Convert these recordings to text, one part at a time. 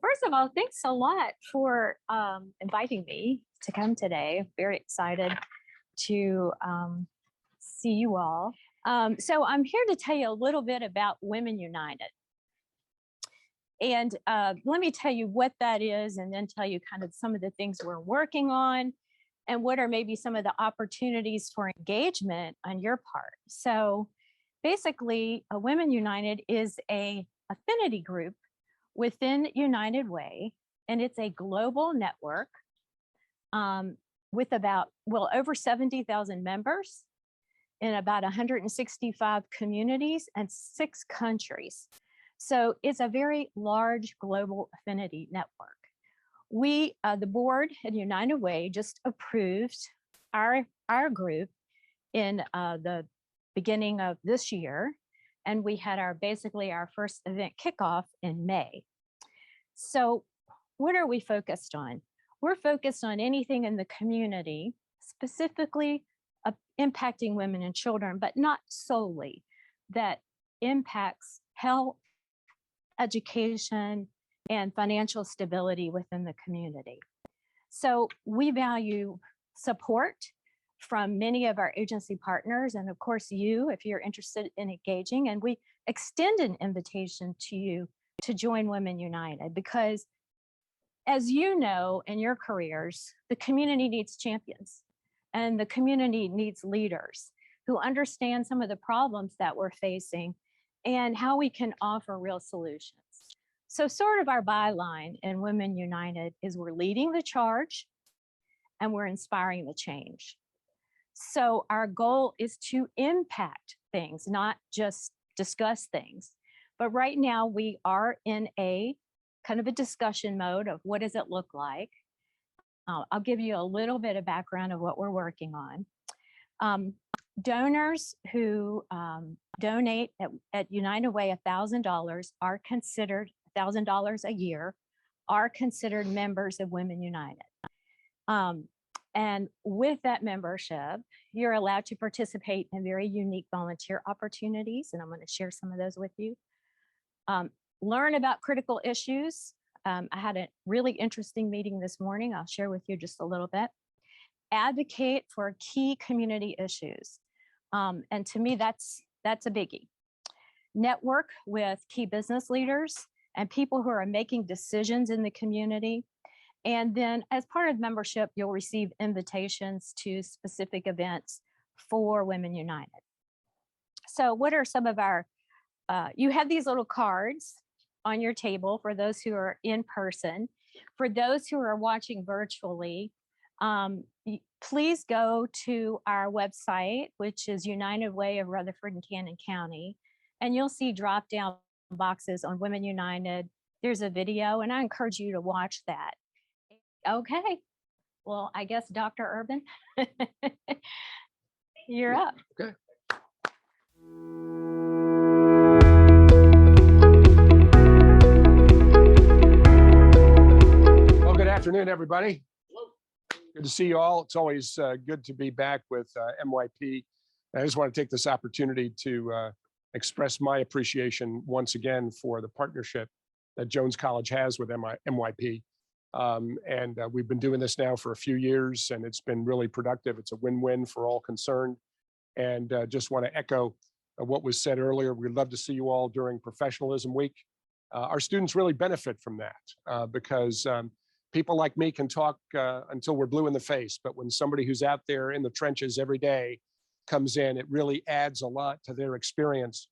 first of all, thanks a lot for inviting me to come today. Very excited to see you all. So I'm here to tell you a little bit about Women United. And let me tell you what that is, and then tell you kind of some of the things we're working on and what are maybe some of the opportunities for engagement on your part. So basically, Women United is a affinity group within United Way, and it's a global network with about, well, over 70,000 members in about 165 communities and 6 countries. So it's a very large global affinity network. We, the board at United Way, just approved our group in the beginning of this year, and we had basically our first event kickoff in May. So what are we focused on? We're focused on anything in the community, specifically impacting women and children, but not solely, that impacts health, education, and financial stability within the community. So we value support from many of our agency partners, and of course you, if you're interested in engaging, and we extend an invitation to you to join Women United, because as you know, in your careers, the community needs champions, and the community needs leaders who understand some of the problems that we're facing and how we can offer real solutions. So sort of our byline in Women United is we're leading the charge and we're inspiring the change. So our goal is to impact things, not just discuss things. But right now we are in a kind of a discussion mode of what does it look like. I'll give you a little bit of background of what we're working on. Donors who donate at United Way $1,000 are considered, $1,000 a year, are considered members of Women United. And with that membership, you're allowed to participate in very unique volunteer opportunities, and I'm going to share some of those with you. Learn about critical issues. I had a really interesting meeting this morning. I'll share with you just a little bit. Advocate for key community issues. And to me, that's a biggie. Network with key business leaders and people who are making decisions in the community. And then as part of membership, you'll receive invitations to specific events for Women United. So what are some of our, you have these little cards on your table for those who are in person. For those who are watching virtually, please go to our website, which is United Way of Rutherford and Cannon County, and you'll see drop-down boxes on Women United. There's a video, and I encourage you to watch that. Okay, well, I guess Dr. Urban, you're up. Okay. Well, good afternoon, everybody. Good to see you all. It's always good to be back with MYP. I just want to take this opportunity to express my appreciation once again for the partnership that Jones College has with MYP. We've been doing this now for a few years, and it's been really productive. It's a win-win for all concerned. And just want to echo what was said earlier. We'd love to see you all during Professionalism Week. Our students really benefit from that because people like me can talk until we're blue in the face, but when somebody who's out there in the trenches every day comes in, it really adds a lot to their experience.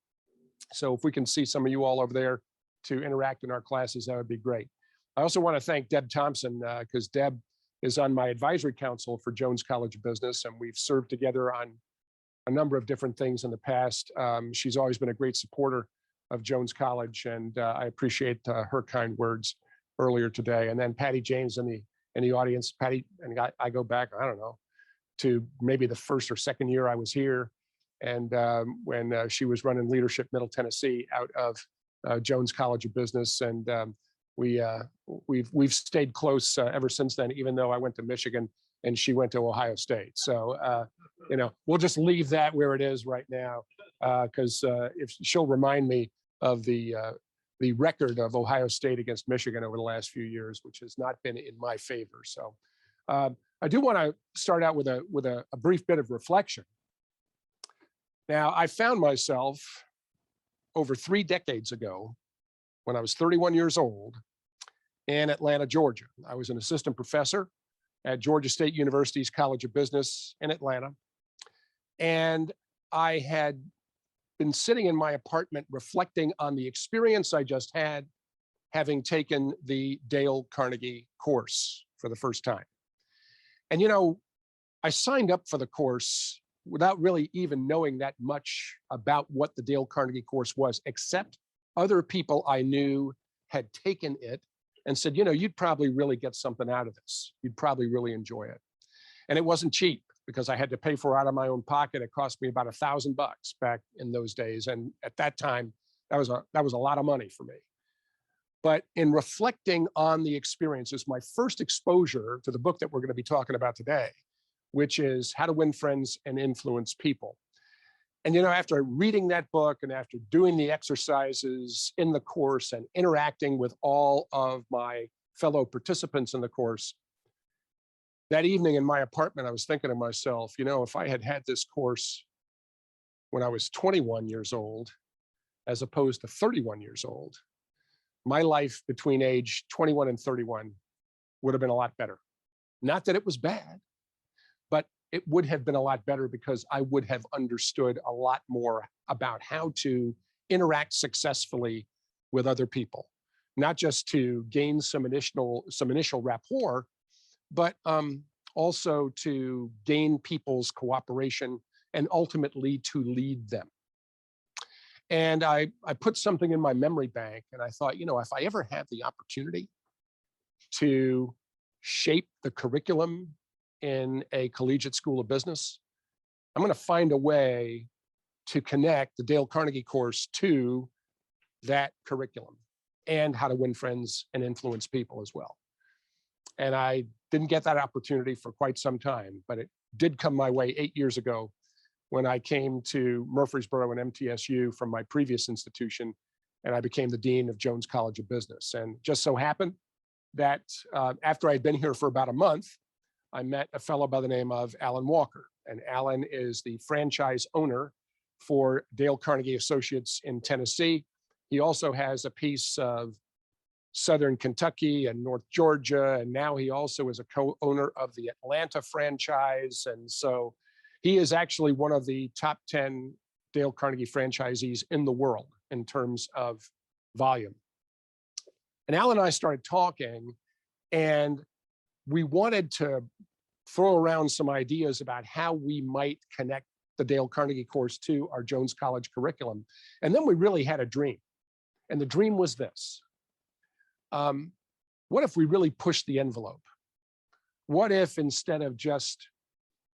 So if we can see some of you all over there to interact in our classes, that would be great. I also want to thank Deb Thompson because Deb is on my advisory council for Jones College of Business, and we've served together on a number of different things in the past. She's always been a great supporter of Jones College, and I appreciate her kind words earlier today. And then Patty James in the audience. Patty, and I go back, I don't know, to maybe the first or second year I was here, and when she was running Leadership Middle Tennessee out of Jones College of Business, and we've stayed close ever since then, even though I went to Michigan and she went to Ohio State. So we'll just leave that where it is right now, because if she'll remind me of the the record of Ohio State against Michigan over the last few years, which has not been in my favor. So I do want to start out with a brief bit of reflection. Now, I found myself over 3 decades ago, when I was 31 years old, in Atlanta, Georgia. I was an assistant professor at Georgia State University's College of Business in Atlanta. And I had been sitting in my apartment reflecting on the experience I just had, having taken the Dale Carnegie course for the first time. And, you know, I signed up for the course without really even knowing that much about what the Dale Carnegie course was, except other people I knew had taken it and said, you know, you'd probably really get something out of this. You'd probably really enjoy it. And it wasn't cheap, because I had to pay for it out of my own pocket. It cost me about $1,000 back in those days. And at that time, that was a lot of money for me. But in reflecting on the experiences, my first exposure to the book that we're going to be talking about today, which is How to Win Friends and Influence People. And, you know, after reading that book and after doing the exercises in the course and interacting with all of my fellow participants in the course, that evening in my apartment, I was thinking to myself, you know, if I had had this course when I was 21 years old, as opposed to 31 years old, my life between age 21 and 31 would have been a lot better. Not that it was bad, but it would have been a lot better because I would have understood a lot more about how to interact successfully with other people, not just to gain some initial rapport, but also to gain people's cooperation and ultimately to lead them. And I put something in my memory bank, and I thought, you know, if I ever have the opportunity to shape the curriculum in a collegiate school of business, I'm going to find a way to connect the Dale Carnegie course to that curriculum and How to Win Friends and Influence People as well. And I didn't get that opportunity for quite some time, but it did come my way 8 years ago when I came to Murfreesboro and MTSU from my previous institution, and I became the dean of Jones College of Business. And just so happened that after I'd been here for about a month, I met a fellow by the name of Alan Walker. And Alan is the franchise owner for Dale Carnegie Associates in Tennessee. He also has a piece of Southern Kentucky and North Georgia, and now he also is a co-owner of the Atlanta franchise. And so he is actually one of the top 10 Dale Carnegie franchisees in the world in terms of volume. And Alan and I started talking, and we wanted to throw around some ideas about how we might connect the Dale Carnegie course to our Jones College curriculum. And then we really had a dream. And the dream was this. What if we really pushed the envelope? What if instead of just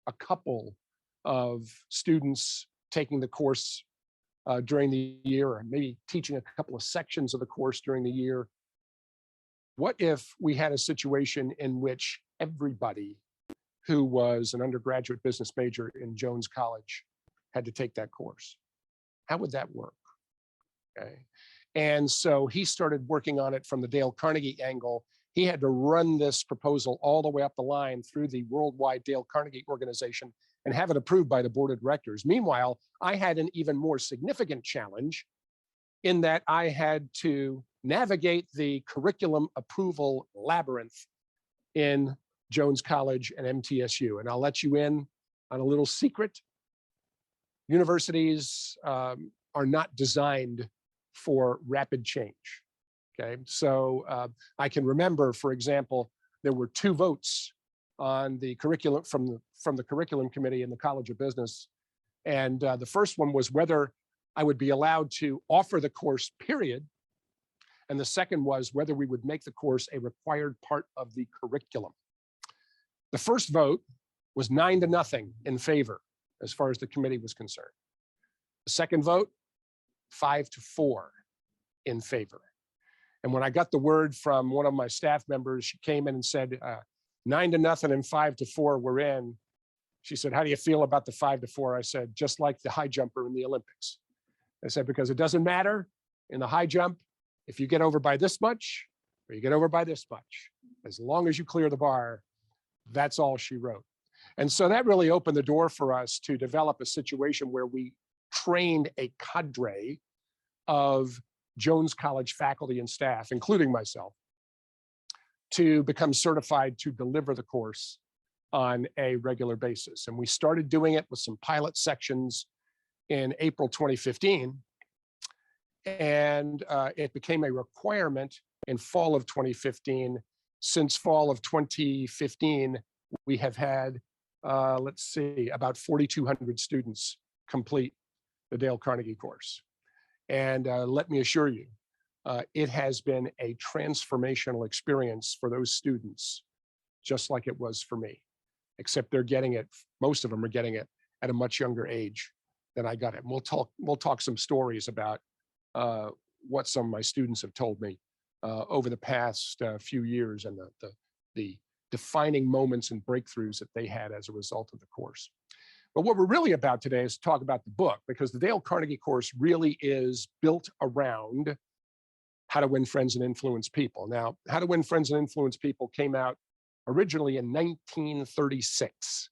a couple of students taking the course during the year, or maybe teaching a couple of sections of the course during the year, what if we had a situation in which everybody who was an undergraduate business major in Jones College had to take that course? How would that work? Okay. And so he started working on it from the Dale Carnegie angle. He had to run this proposal all the way up the line through the worldwide Dale Carnegie organization and have it approved by the board of directors. Meanwhile, I had an even more significant challenge in that I had to navigate the curriculum approval labyrinth in Jones College and MTSU. And I'll let you in on a little secret. Universities are not designed for rapid change. Okay, so I can remember, for example, there were 2 votes on the curriculum from the curriculum committee in the College of Business. And the first one was whether I would be allowed to offer the course, period. And the second was whether we would make the course a required part of the curriculum. The first vote was 9-0 in favor, as far as the committee was concerned. The second vote, 5-4 in favor. And when I got the word from one of my staff members, she came in and said, 9-0 and 5-4, we're in. She said, how do you feel about the 5-4? I said, just like the high jumper in the Olympics. I said, because it doesn't matter in the high jump, if you get over by this much, or you get over by this much, as long as you clear the bar, that's all she wrote. And so that really opened the door for us to develop a situation where we trained a cadre of Jones College faculty and staff, including myself, to become certified to deliver the course on a regular basis. And we started doing it with some pilot sections in April 2015. And it became a requirement in fall of 2015. Since fall of 2015, we have had, let's see, about 4,200 students complete the Dale Carnegie course. And let me assure you, it has been a transformational experience for those students, just like it was for me, except they're getting it, most of them are getting it at a much younger age than I got it. And we'll talk some stories about what some of my students have told me over the past few years and the defining moments and breakthroughs that they had as a result of the course. But what we're really about today is to talk about the book, because the Dale Carnegie course really is built around how to win friends and influence people. Now, How to Win Friends and Influence People came out originally in 1936.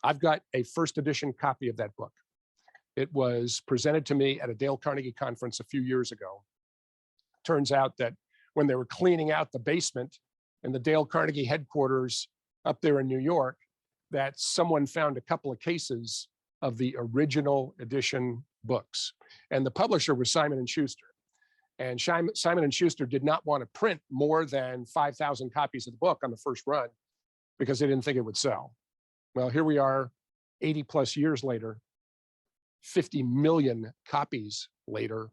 I've got a first edition copy of that book. It was presented to me at a Dale Carnegie conference a few years ago. Turns out that when they were cleaning out the basement in the Dale Carnegie headquarters up there in New York, that someone found a couple of cases of the original edition books. And the publisher was Simon & Schuster. And Simon & Schuster did not want to print more than 5,000 copies of the book on the first run because they didn't think it would sell. Well, here we are 80 plus years later, 50 million copies later.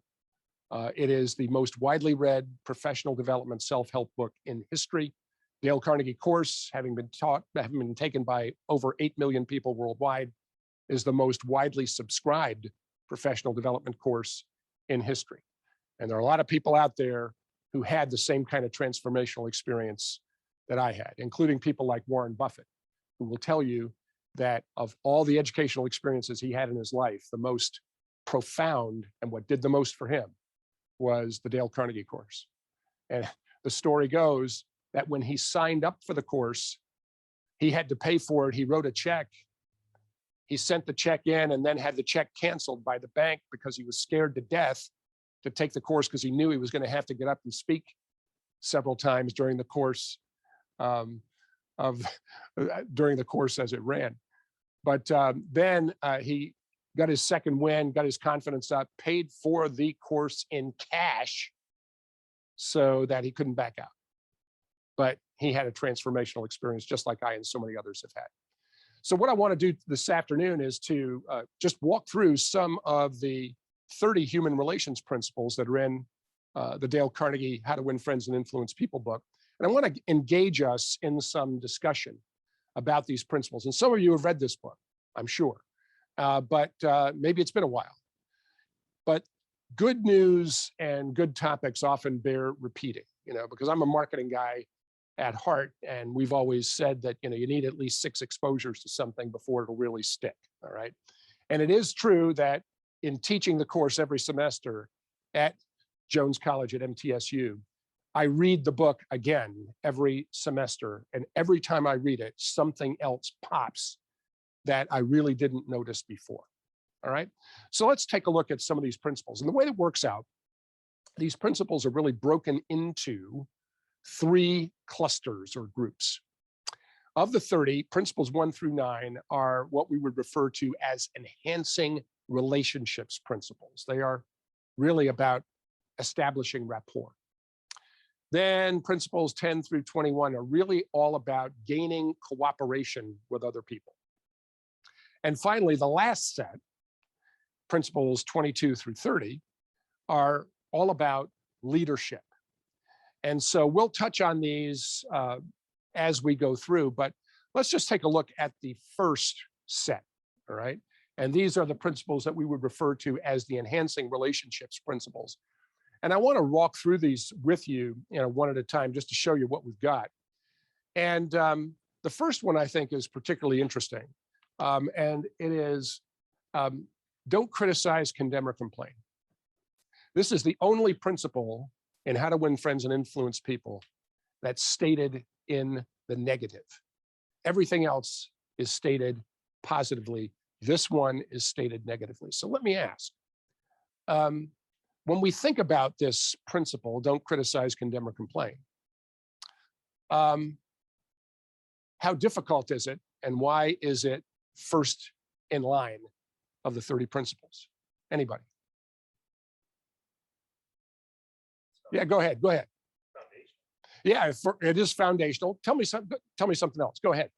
It is the most widely read professional development self-help book in history. Dale Carnegie course, having been taken by over 8 million people worldwide, is the most widely subscribed professional development course in history. And there are a lot of people out there who had the same kind of transformational experience that I had, including people like Warren Buffett, who will tell you that of all the educational experiences he had in his life, the most profound and what did the most for him was the Dale Carnegie course. And the story goes that when he signed up for the course, he had to pay for it. He wrote a check. He sent the check in and then had the check canceled by the bank because he was scared to death to take the course because he knew he was going to have to get up and speak several times during the course during the course as it ran. But then he got his second win, got his confidence up, paid for the course in cash so that he couldn't back out. But he had a transformational experience just like I and so many others have had. So what I want to do this afternoon is to just walk through some of the 30 human relations principles that are in the Dale Carnegie How to Win Friends and Influence People book. And I want to engage us in some discussion about these principles. And some of you have read this book, I'm sure, but maybe it's been a while. But good news and good topics often bear repeating, because I'm a marketing guy at heart, and we've always said that you need at least 6 exposures to something before it'll really stick. All right. And it is true that in teaching the course every semester at Jones College at MTSU, I read the book again every semester, and every time I read it, something else pops that I really didn't notice before. All right. So let's take a look at some of these principles. And the way that works out, these principles are really broken into 3 clusters or groups. Of the 30, principles 1 through 9 are what we would refer to as enhancing relationships principles. They are really about establishing rapport. Then principles 10 through 21 are really all about gaining cooperation with other people. And finally, the last set, principles 22 through 30, are all about leadership. And so we'll touch on these as we go through, but let's just take a look at the first set, all right? And these are the principles that we would refer to as the enhancing relationships principles. And I want to walk through these with you, one at a time, just to show you what we've got. And the first one I think is particularly interesting. And it is, don't criticize, condemn, or complain. This is the only principle in How to Win Friends and Influence People that's stated in the negative. Everything else is stated positively. This one is stated negatively. So let me ask, when we think about this principle, don't criticize, condemn, or complain, how difficult is it, and why is it first in line of the 30 principles? Anybody? Yeah, go ahead. Go ahead. Yeah, it is foundational. Tell me something. Tell me something else. Go ahead.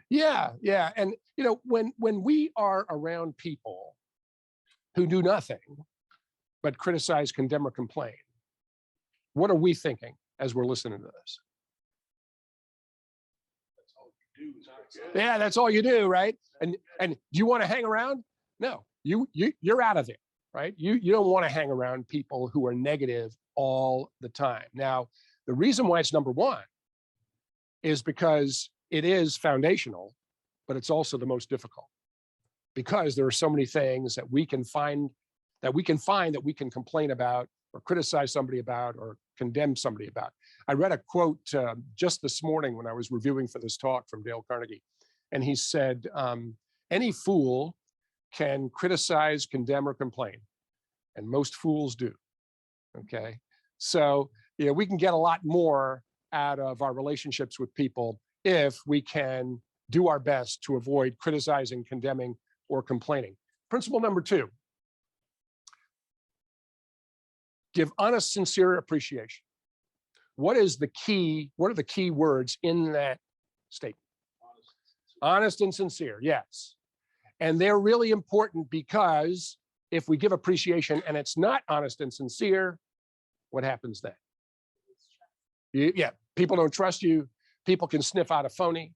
Yeah, yeah, and you know, when we are around people who do nothing but criticize, condemn, or complain, what are we thinking as we're listening to this? Yeah, that's all you do, right? And do you want to hang around? No, you're out of there, right? You don't want to hang around people who are negative all the time. Now, the reason why it's number one is because it is foundational, but it's also the most difficult, because there are so many things that we can find that we can complain about or criticize somebody about or condemn somebody about. I read a quote just this morning when I was reviewing for this talk from Dale Carnegie, and he said, any fool can criticize, condemn, or complain, and most fools do. Okay, so you know, we can get a lot more out of our relationships with people if we can do our best to avoid criticizing, condemning, or complaining. Principle number 2, give honest, sincere appreciation. What are the key words in that statement? Honest and sincere, yes. And they're really important, because if we give appreciation and it's not honest and sincere, what happens then? Yeah, people don't trust you. People can sniff out a phony.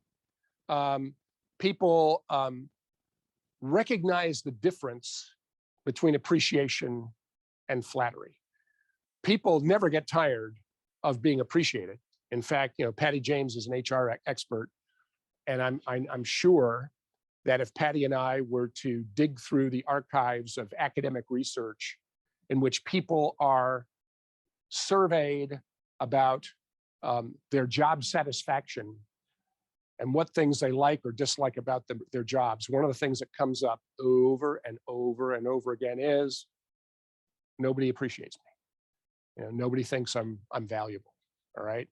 People recognize the difference between appreciation and flattery. People never get tired of being appreciated. In fact, you know, Patty James is an HR expert, and I'm sure that if Patty and I were to dig through the archives of academic research in which people are surveyed about their job satisfaction and what things they like or dislike about their jobs, one of the things that comes up over and over and over again is nobody appreciates me. You know, nobody thinks I'm valuable. All right.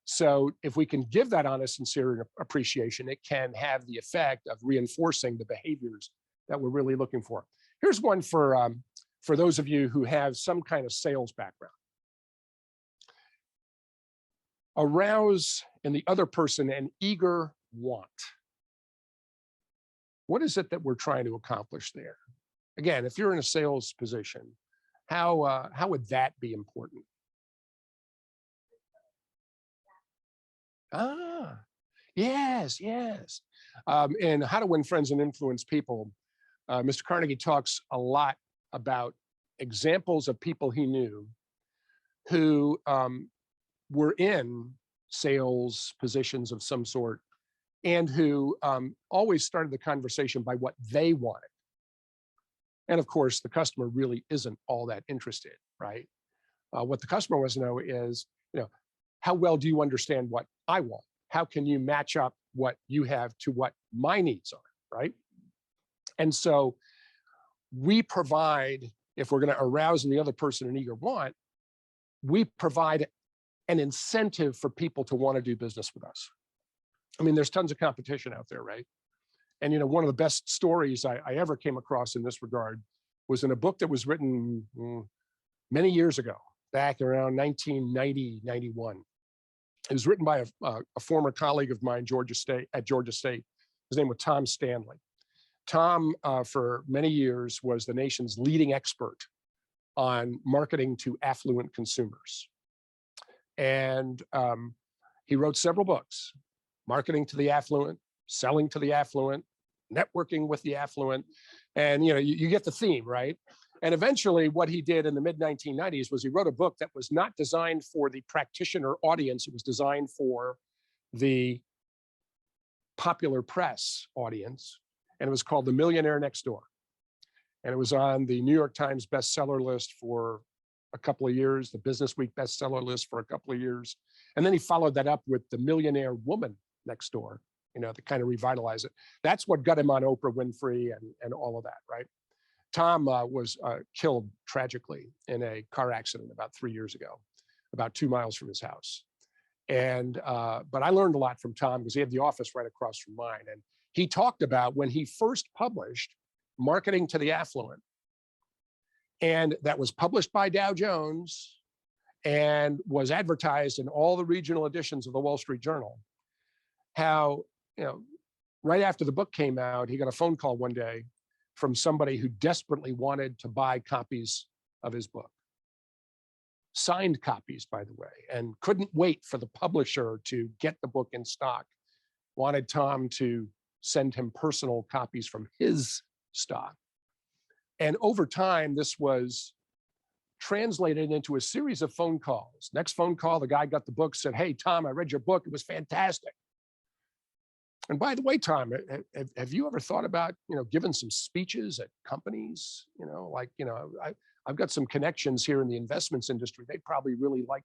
So if we can give that honest, sincere appreciation, it can have the effect of reinforcing the behaviors that we're really looking for. Here's one for those of you who have some kind of sales background. Arouse in the other person an eager want. What is it that we're trying to accomplish there? Again, if you're in a sales position, how would that be important? Ah, yes, yes. In How to Win Friends and Influence People, Mr. Carnegie talks a lot about examples of people he knew who were in sales positions of some sort, and who always started the conversation by what they wanted. And of course, the customer really isn't all that interested, right? What the customer wants to know is, you know, how well do you understand what I want? How can you match up what you have to what my needs are, right? And so we provide, if we're going to arouse in the other person an eager want, we provide an incentive for people to want to do business with us. I mean, there's tons of competition out there, right? And, you know, one of the best stories I ever came across in this regard was in a book that was written many years ago, back around 1990, 91. It was written by a former colleague of mine, at Georgia State. His name was Tom Stanley. Tom, for many years, was the nation's leading expert on marketing to affluent consumers. And he wrote several books: Marketing to the Affluent, Selling to the Affluent, Networking with the Affluent. And you know, you get the theme, right? And eventually what he did in the mid-1990s was he wrote a book that was not designed for the practitioner audience. It was designed for the popular press audience. And it was called The Millionaire Next Door. And it was on the New York Times bestseller list for a couple of years, the Business Week bestseller list for a couple of years. And then he followed that up with The Millionaire Woman Next Door, to kind of revitalize it. That's what got him on Oprah Winfrey and all of that, right? Tom was killed tragically in a car accident about 3 years ago, about 2 miles from his house. And, but I learned a lot from Tom because he had the office right across from mine. And he talked about when he first published Marketing to the Affluent, and that was published by Dow Jones and was advertised in all the regional editions of the Wall Street Journal, how, right after the book came out, he got a phone call one day from somebody who desperately wanted to buy copies of his book. Signed copies, by the way, and couldn't wait for the publisher to get the book in stock. Wanted Tom to send him personal copies from his stock. And over time, this was translated into a series of phone calls. Next phone call, the guy got the book, said, "Hey, Tom, I read your book. It was fantastic. And by the way, Tom, have you ever thought about, giving some speeches at companies? I've got some connections here in the investments industry. They'd probably really like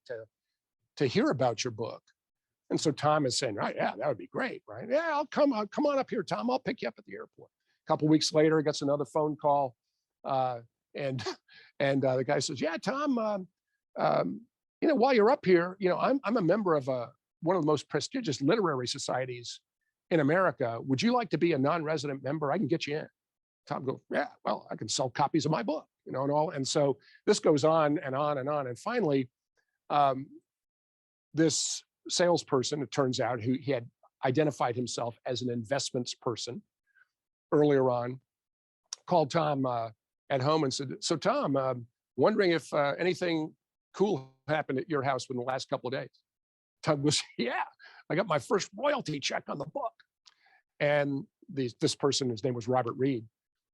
to hear about your book." And so Tom is saying, "Right, yeah, that would be great, right? Yeah, I'll come on up here, Tom. I'll pick you up at the airport." A couple of weeks later, he gets another phone call, and the guy says, "Yeah, Tom, while you're up here, I'm a member of one of the most prestigious literary societies in America. Would you like to be a non-resident member? I can get you in." Tom goes, "Yeah, well, I can sell copies of my book, and all." And so this goes on and on and on. And finally, this salesperson, it turns out, who he had identified himself as an investments person earlier on, called Tom at home and said, "So Tom, wondering if anything cool happened at your house in the last couple of days." Tom goes, "Yeah, I got my first royalty check on the book." And this person, his name was Robert Reed,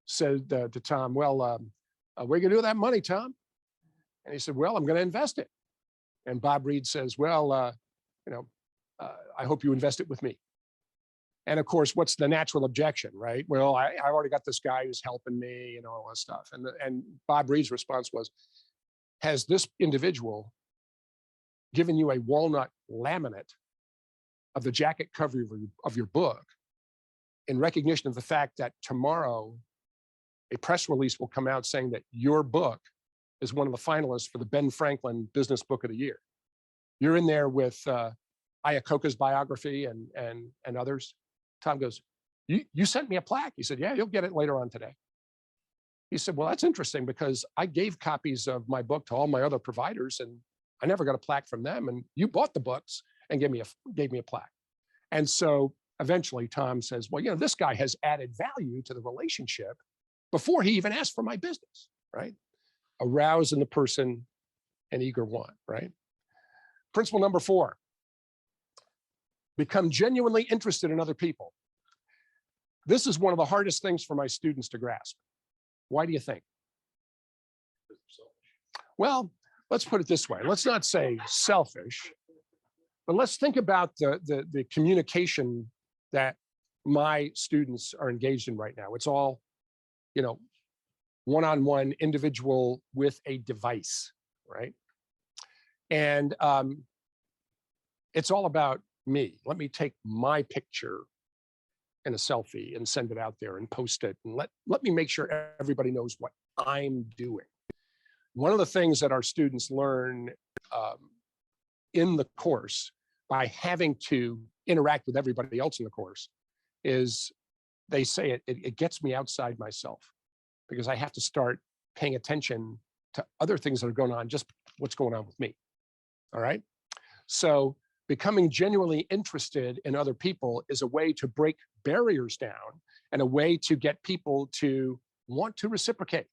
said to Tom, "Well, what are you gonna do with that money, Tom?" And he said, "Well, I'm gonna invest it." And Bob Reed says, "Well, I hope you invest it with me." And of course, what's the natural objection, right? "Well, I already got this guy who's helping me and all that stuff." And Bob Reed's response was, "Has this individual given you a walnut laminate of the jacket cover of your book in recognition of the fact that tomorrow a press release will come out saying that your book is one of the finalists for the Ben Franklin Business Book of the Year? You're in there with Iacocca's biography and others." Tom goes, you sent me a plaque?" He said, "Yeah, you'll get it later on today." He said, "Well, that's interesting because I gave copies of my book to all my other providers and I never got a plaque from them. And you bought the books and gave me a plaque." And so eventually Tom says, "Well, this guy has added value to the relationship before he even asked for my business," right? Arouse in the person an eager want, right? Principle number 4, become genuinely interested in other people. This is one of the hardest things for my students to grasp. Why do you think? Well, let's put it this way. Let's not say selfish, but let's think about the communication that my students are engaged in right now. It's all, one-on-one, individual with a device, right? And it's all about me. Let me take my picture in a selfie and send it out there and post it. And let me make sure everybody knows what I'm doing. One of the things that our students learn in the course by having to interact with everybody else in the course is they say it gets me outside myself because I have to start paying attention to other things that are going on, just what's going on with me. All right. So becoming genuinely interested in other people is a way to break barriers down and a way to get people to want to reciprocate.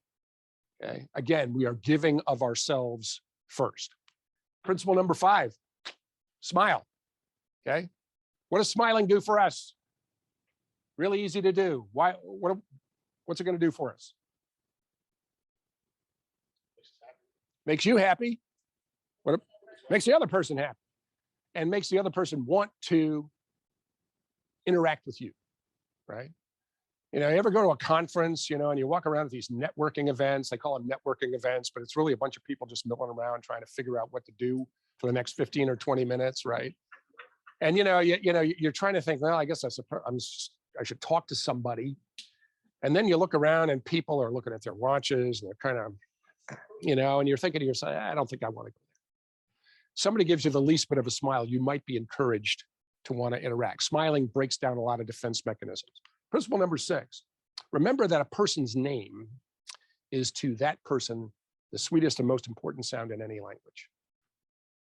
Okay. Again, we are giving of ourselves first. Principle number 5, smile. Okay. What does smiling do for us? Really easy to do. What's it going to do for us? Makes you happy. Makes the other person happy. And makes the other person want to interact with you, right? You know, you ever go to a conference, you know, and you walk around at these networking events, they call them networking events, but it's really a bunch of people just milling around trying to figure out what to do for the next 15 or 20 minutes, right? And, you're trying to think, well, I guess I should talk to somebody. And then you look around and people are looking at their watches and they're kind of, and you're thinking to yourself, I don't think I want to go there. Somebody gives you the least bit of a smile, you might be encouraged to want to interact. Smiling breaks down a lot of defense mechanisms. Principle number 6, remember that a person's name is to that person the sweetest and most important sound in any language.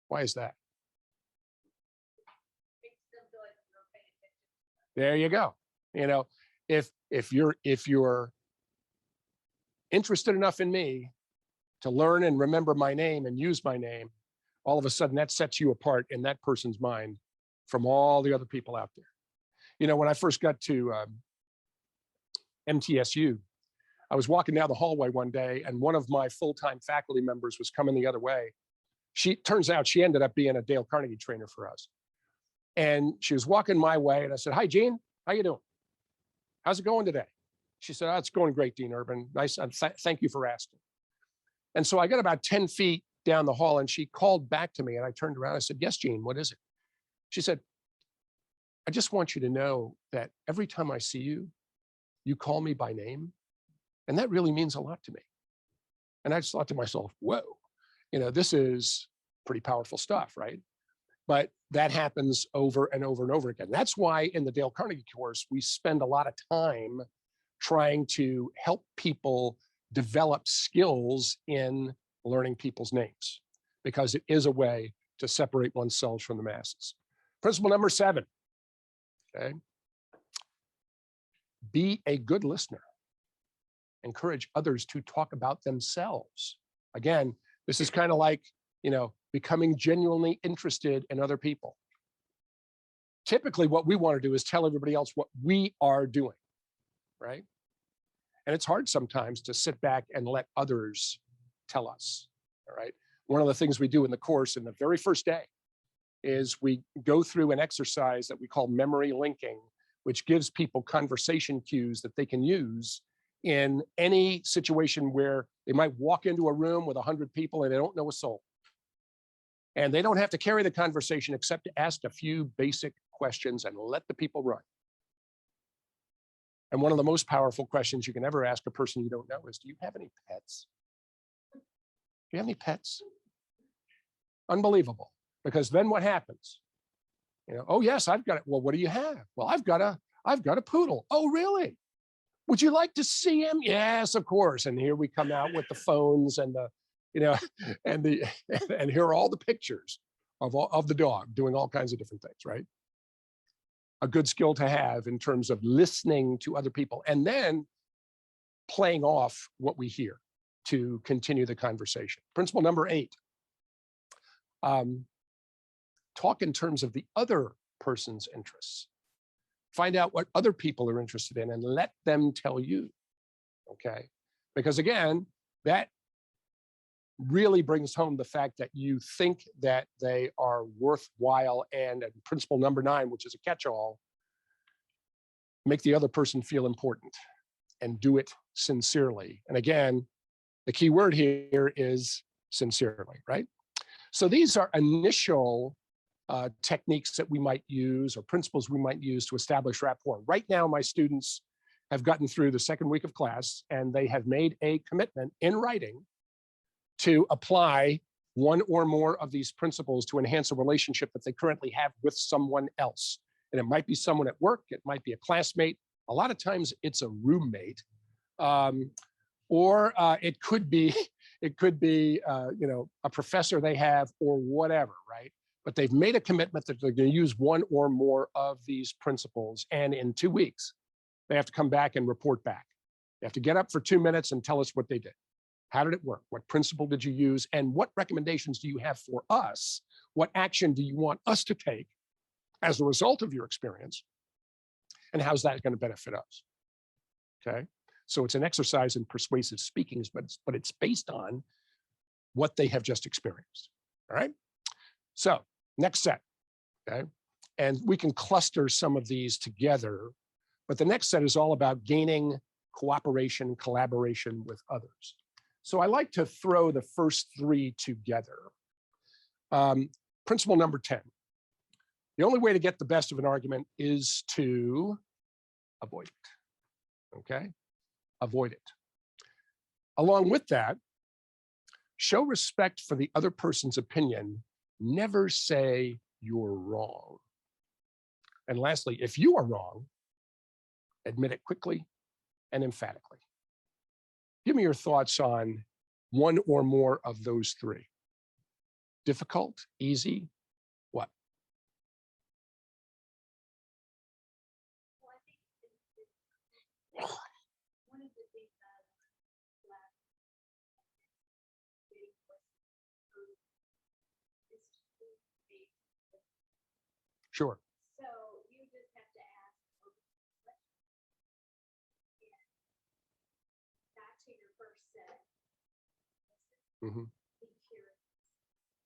Why is that? There you go. If you're interested enough in me to learn and remember my name and use my name, all of a sudden that sets you apart in that person's mind from all the other people out there. When I first got to MTSU, I was walking down the hallway one day and one of my full-time faculty members was coming the other way. Turns out she ended up being a Dale Carnegie trainer for us. And she was walking my way and I said, "Hi, Jean, how you doing? How's it going today?" She said, "Oh, it's going great, Dean Urban. Nice, thank you for asking." And so I got about 10 feet down the hall and she called back to me and I turned around. I said, "Yes, Jean, what is it?" She said, "I just want you to know that every time I see you, you call me by name. And that really means a lot to me." And I just thought to myself, whoa, this is pretty powerful stuff, right? But that happens over and over and over again. That's why in the Dale Carnegie course, we spend a lot of time trying to help people develop skills in learning people's names, because it is a way to separate oneself from the masses. Principle number 7, okay? Be a good listener. Encourage others to talk about themselves. Again, this is kind of like, becoming genuinely interested in other people. Typically, what we want to do is tell everybody else what we are doing, right? And it's hard sometimes to sit back and let others tell us, all right? One of the things we do in the course in the very first day is we go through an exercise that we call memory linking, which gives people conversation cues that they can use in any situation where they might walk into a room with 100 people and they don't know a soul. And they don't have to carry the conversation except to ask a few basic questions and let the people run. And one of the most powerful questions you can ever ask a person you don't know is, do you have any pets? Do you have any pets? Unbelievable. Because then what happens? Oh yes, I've got it. Well, what do you have? Well, I've got a poodle. Oh, really? Would you like to see him? Yes, of course. And here we come out with the phones and the, and here are all the pictures of the dog doing all kinds of different things, right? A good skill to have in terms of listening to other people and then playing off what we hear to continue the conversation. Principle number 8, talk in terms of the other person's interests. Find out what other people are interested in and let them tell you, okay? Because again, that really brings home the fact that you think that they are worthwhile. And principle number 9, which is a catch-all, make the other person feel important and do it sincerely. And again, the key word here is sincerely, right? So these are initial techniques that we might use or principles we might use to establish rapport. Right now, my students have gotten through the second week of class and they have made a commitment in writing to apply one or more of these principles to enhance a relationship that they currently have with someone else. And it might be someone at work, it might be a classmate. A lot of times it's a roommate, or it could be a professor they have or whatever, right? But they've made a commitment that they're going to use one or more of these principles. And in 2 weeks, they have to come back and report back. They have to get up for 2 minutes and tell us what they did. How did it work? What principle did you use? And what recommendations do you have for us? What action do you want us to take as a result of your experience? And how's that going to benefit us? Okay. So it's an exercise in persuasive speaking, but it's based on what they have just experienced. All right. So next set. Okay. And we can cluster some of these together But the next set is all about gaining cooperation, collaboration with others. So I like to throw the first three together. Principle number 10. The only way to get the best of an argument is to avoid it, okay? Avoid it. Along with that, show respect for the other person's opinion. Never say you're wrong. And lastly, if you are wrong, admit it quickly and emphatically. Give me your thoughts on one or more of those three. Difficult, easy, what? Sure. So you just have to ask back to your first set. Mm-hmm. Be curious.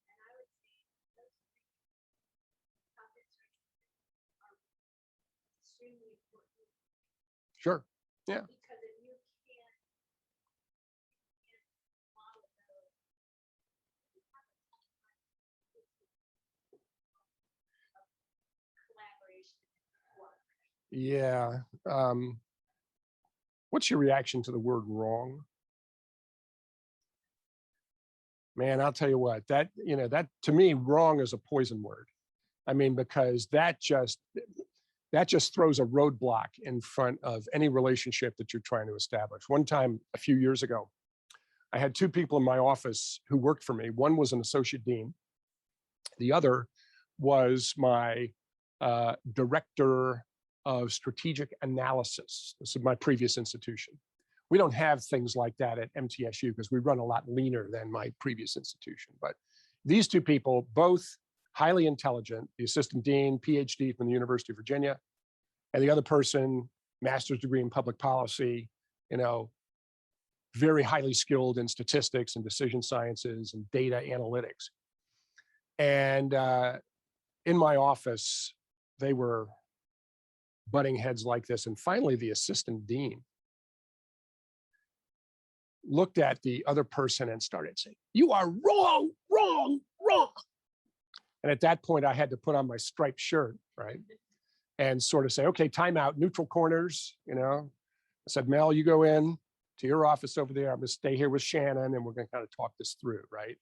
And I would say those three topics are extremely important. Sure. Yeah. Because if you can't model those, you have a tough time of collaboration and work. Yeah. What's your reaction to the word wrong? Man, I'll tell you what, that to me, wrong is a poison word. I mean, because that just throws a roadblock in front of any relationship that you're trying to establish. One time, a few years ago, I had two people in my office who worked for me. One was an associate dean. The other was my director of strategic analysis. This is my previous institution. We don't have things like that at MTSU because we run a lot leaner than my previous institution. But these two people, both highly intelligent, the assistant dean, PhD from the University of Virginia, and the other person, master's degree in public policy, very highly skilled in statistics and decision sciences and data analytics. And in my office, they were butting heads like this. And finally, the assistant dean looked at the other person and started saying, "You are wrong, wrong, wrong." And at that point, I had to put on my striped shirt, right? And sort of say, okay, time out, neutral corners, I said, Mel, you go in to your office over there. I'm gonna stay here with Shannon and we're gonna kind of talk this through, right?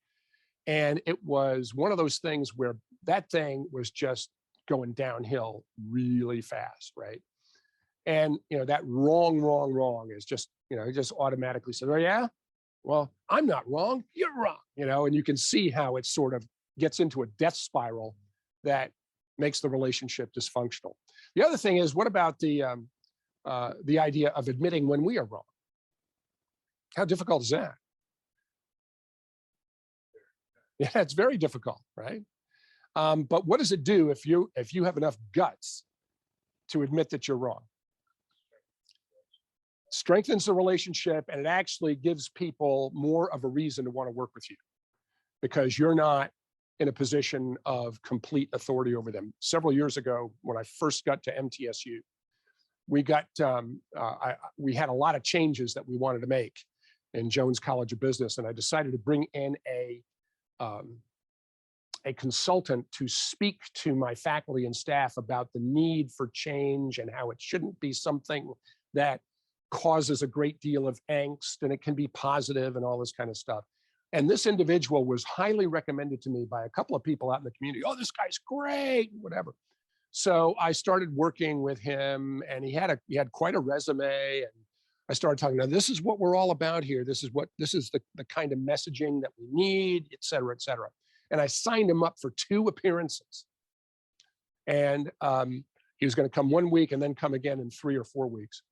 And it was one of those things where that thing was just going downhill really fast, right? And that wrong, wrong, wrong is just, it just automatically said, oh yeah, well, I'm not wrong, you're wrong, and you can see how it sort of gets into a death spiral that makes the relationship dysfunctional. The other thing is, what about the idea of admitting when we are wrong? How difficult is that? Yeah, it's very difficult, right? But what does it do if you have enough guts to admit that you're wrong? Strengthens the relationship, and it actually gives people more of a reason to want to work with you because you're not in a position of complete authority over them. Several years ago, when I first got to MTSU, we had a lot of changes that we wanted to make in Jones College of Business, and I decided to bring in a consultant to speak to my faculty and staff about the need for change and how it shouldn't be something that causes a great deal of angst, and it can be positive and all this kind of stuff. And this individual was highly recommended to me by a couple of people out in the community. Oh, this guy's great, whatever. So I started working with him, and he had quite a resume. And I started talking, now this is what we're all about here. This is the kind of messaging that we need, et cetera, et cetera. And I signed him up for 2 appearances. And he was going to come 1 week and then come again in 3 or 4 weeks.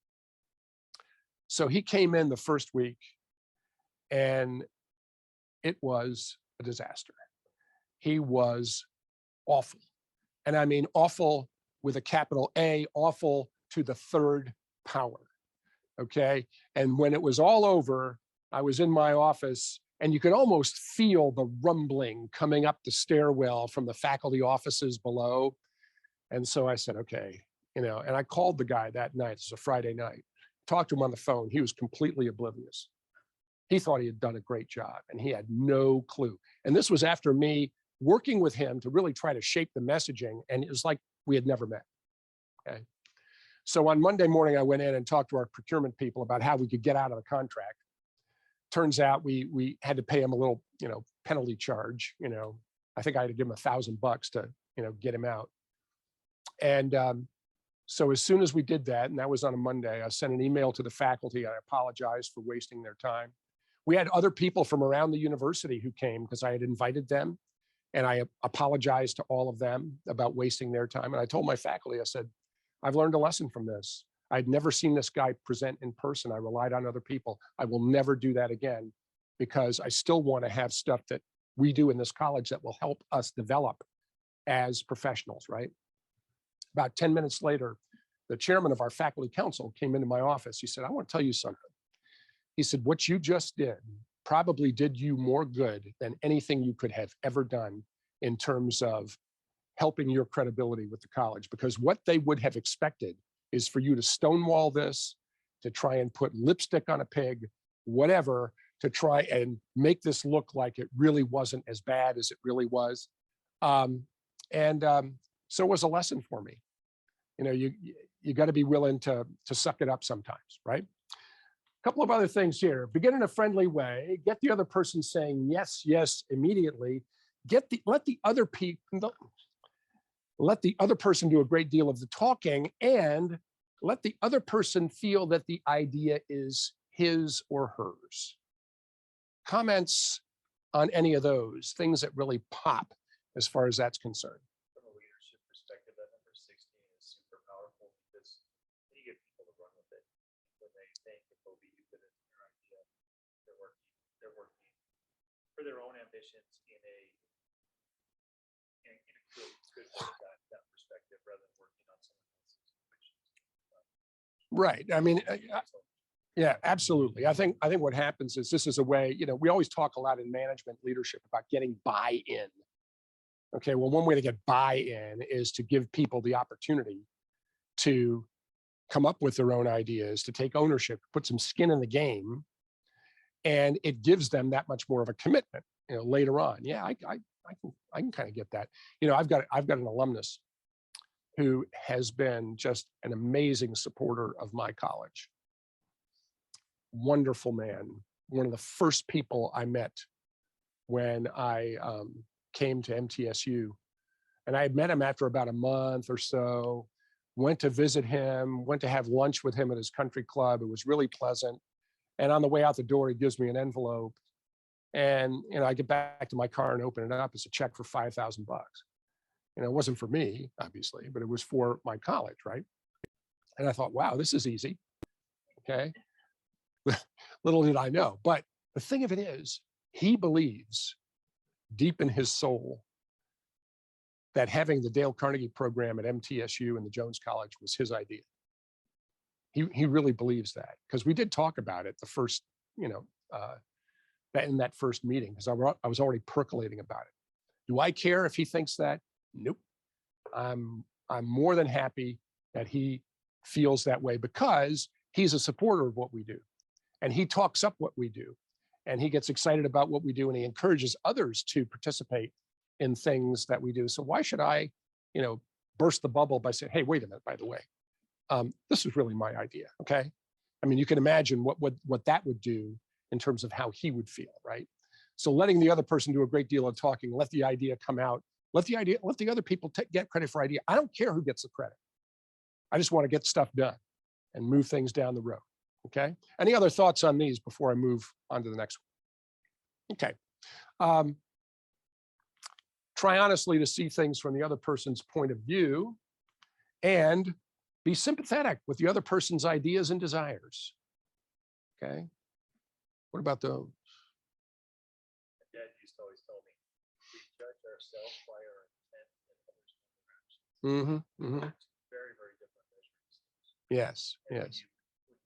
So he came in the first week, and it was a disaster. He was awful. And I mean awful with a capital A, awful to the 3rd power, okay? And when it was all over, I was in my office, and you could almost feel the rumbling coming up the stairwell from the faculty offices below. And so I said, okay, and I called the guy that night. It's a Friday night, talked to him on the phone. He was completely oblivious. He thought he had done a great job and he had no clue. And this was after me working with him to really try to shape the messaging. And it was like we had never met. Okay. So on Monday morning, I went in and talked to our procurement people about how we could get out of the contract. Turns out we had to pay him a little, penalty charge. I think I had to give him $1,000 to, get him out. And so as soon as we did that, and that was on a Monday, I sent an email to the faculty. I apologized for wasting their time. We had other people from around the university who came because I had invited them, and I apologized to all of them about wasting their time. And I told my faculty, I said, I've learned a lesson from this. I'd never seen this guy present in person. I relied on other people. I will never do that again because I still want to have stuff that we do in this college that will help us develop as professionals, right? About 10 minutes later, the chairman of our faculty council came into my office. He said, I want to tell you something. He said, what you just did probably did you more good than anything you could have ever done in terms of helping your credibility with the college, because what they would have expected is for you to stonewall this, to try and put lipstick on a pig, whatever, to try and make this look like it really wasn't as bad as it really was. So it was a lesson for me. You got to be willing to suck it up sometimes, right? A couple of other things here. Begin in a friendly way. Get the other person saying yes, yes immediately. Let the other person do a great deal of the talking, and let the other person feel that the idea is his or hers. Comments on any of those things that really pop as far as that's concerned. From a leadership perspective, that number 16 is super powerful because you get people to run with it. When they think that they'll be good at their idea, they're working for their own ambitions in a good that perspective rather than working on someone else's ambitions. Right. I mean, yeah, absolutely. I think what happens is this is a way, we always talk a lot in management leadership about getting buy-in. Okay, well, one way to get buy-in is to give people the opportunity to come up with their own ideas, to take ownership, put some skin in the game, and it gives them that much more of a commitment, later on. Yeah, I can kind of get that. I've got an alumnus who has been just an amazing supporter of my college. Wonderful man. One of the first people I met when I came to MTSU. And I had met him after about a month or so, went to visit him, went to have lunch with him at his country club. It was really pleasant. And on the way out the door, he gives me an envelope. And I get back to my car and open it up. It's a check for $5,000. It wasn't for me, obviously, but it was for my college, right? And I thought, wow, this is easy. Okay. Little did I know. But the thing of it is, he believes deep in his soul that having the Dale Carnegie program at MTSU and the Jones College was his idea. He really believes that, because we did talk about it the first, in that first meeting, because I was already percolating about it. Do I care if he thinks that? Nope. I'm more than happy that he feels that way, because he's a supporter of what we do, and he talks up what we do, and he gets excited about what we do, and he encourages others to participate in things that we do. So why should I, burst the bubble by saying, hey, wait a minute, by the way, this is really my idea. Okay. I mean, you can imagine what that would do in terms of how he would feel, right? So letting the other person do a great deal of talking, let the idea come out, let the other people get credit for idea. I don't care who gets the credit. I just want to get stuff done and move things down the road. Okay. Any other thoughts on these before I move on to the next one? Okay. Try honestly to see things from the other person's point of view, and be sympathetic with the other person's ideas and desires. Okay. What about those? My dad used to always tell me, we judge ourselves by our intent and others' interactions. Mm-hmm. Mm-hmm. Very, very different measures. Yes. And yes. when you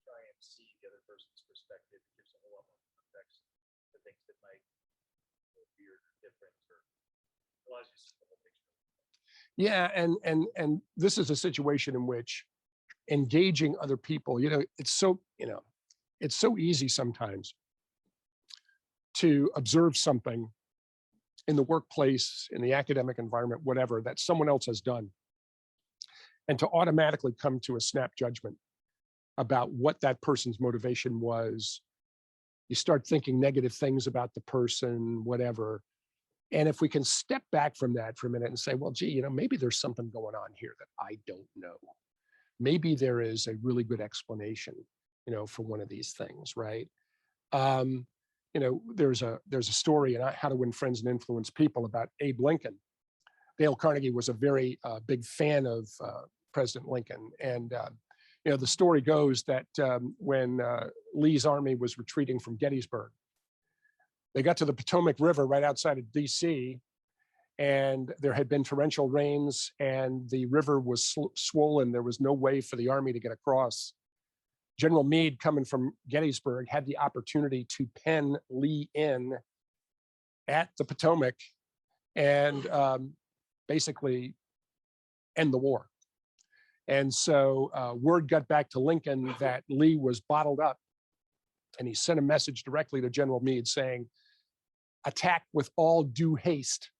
try and see the other person's perspective, it gives a whole lot more context to things that might be weird or different, or allows you to see the whole picture. Yeah, and this is a situation in which engaging other people, it's so easy sometimes to observe something in the workplace, in the academic environment, whatever, that someone else has done, and to automatically come to a snap judgment about what that person's motivation was. You start thinking negative things about the person, whatever. And if we can step back from that for a minute and say, well, gee, maybe there's something going on here that I don't know. Maybe there is a really good explanation, for one of these things, right? There's a story in How to Win Friends and Influence People about Abe Lincoln. Dale Carnegie was a very big fan of President Lincoln. And, the story goes that when Lee's army was retreating from Gettysburg, they got to the Potomac River right outside of DC, and there had been torrential rains and the river was swollen. There was no way for the army to get across. General Meade, coming from Gettysburg, had the opportunity to pen Lee in at the Potomac and basically end the war. And so word got back to Lincoln that Lee was bottled up, and he sent a message directly to General Meade saying, attack with all due haste.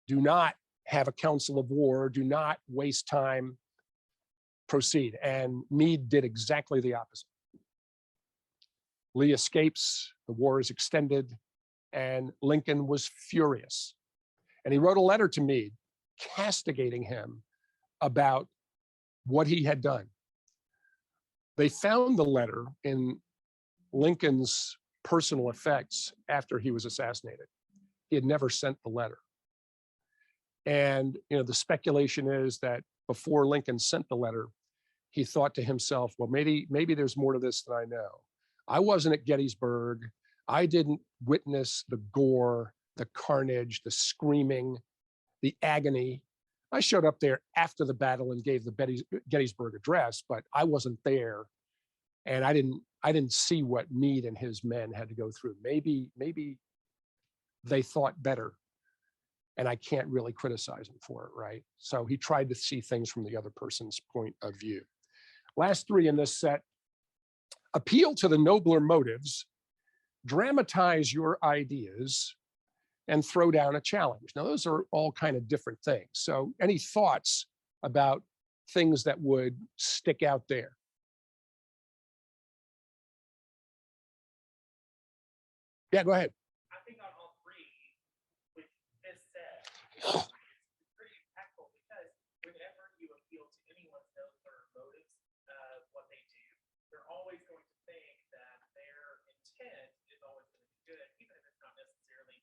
Do not have a council of war. Do not waste time. Proceed. And Meade did exactly the opposite. Lee escapes, the war is extended, and Lincoln was furious. And he wrote a letter to Meade castigating him about what he had done. They found the letter in Lincoln's personal effects after he was assassinated. He had never sent the letter. And the speculation is that before Lincoln sent the letter, he thought to himself, well, maybe there's more to this than I know. I wasn't at Gettysburg. I didn't witness the gore, the carnage, the screaming, the agony. I showed up there after the battle and gave the Gettysburg Address, but I wasn't there. And I didn't see what Meade and his men had to go through. Maybe they thought better, and I can't really criticize him for it, right? So he tried to see things from the other person's point of view. Last three in this set: appeal to the nobler motives, dramatize your ideas, and throw down a challenge. Now, those are all kind of different things. So any thoughts about things that would stick out there? Yeah, go ahead. I think on all three, with this set, it's pretty impactful because whenever you appeal to anyone's nobler motives of what they do, they're always going to think that their intent is always going to be good, even if it's not necessarily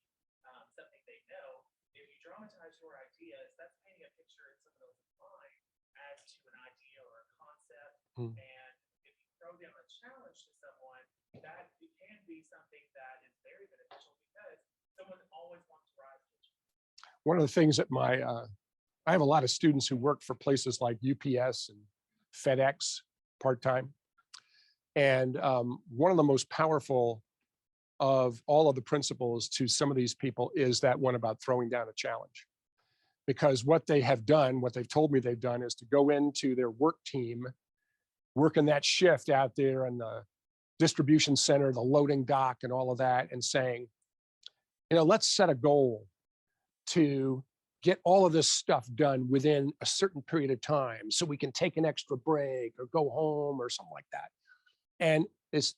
something they know. If you dramatize your ideas, that's painting a picture in someone else's mind as to an idea or a concept. And if you throw down a challenge to someone, that it can be something that is very beneficial because someone always wants to rise to the challenge. One of the things that I have a lot of students who work for places like UPS and FedEx part-time. And one of the most powerful of all of the principles to some of these people is that one about throwing down a challenge. Because what they have done, what they've told me they've done, is to go into their work team, working that shift out there in the distribution center, the loading dock, and all of that, and saying, let's set a goal to get all of this stuff done within a certain period of time so we can take an extra break or go home or something like that. And it's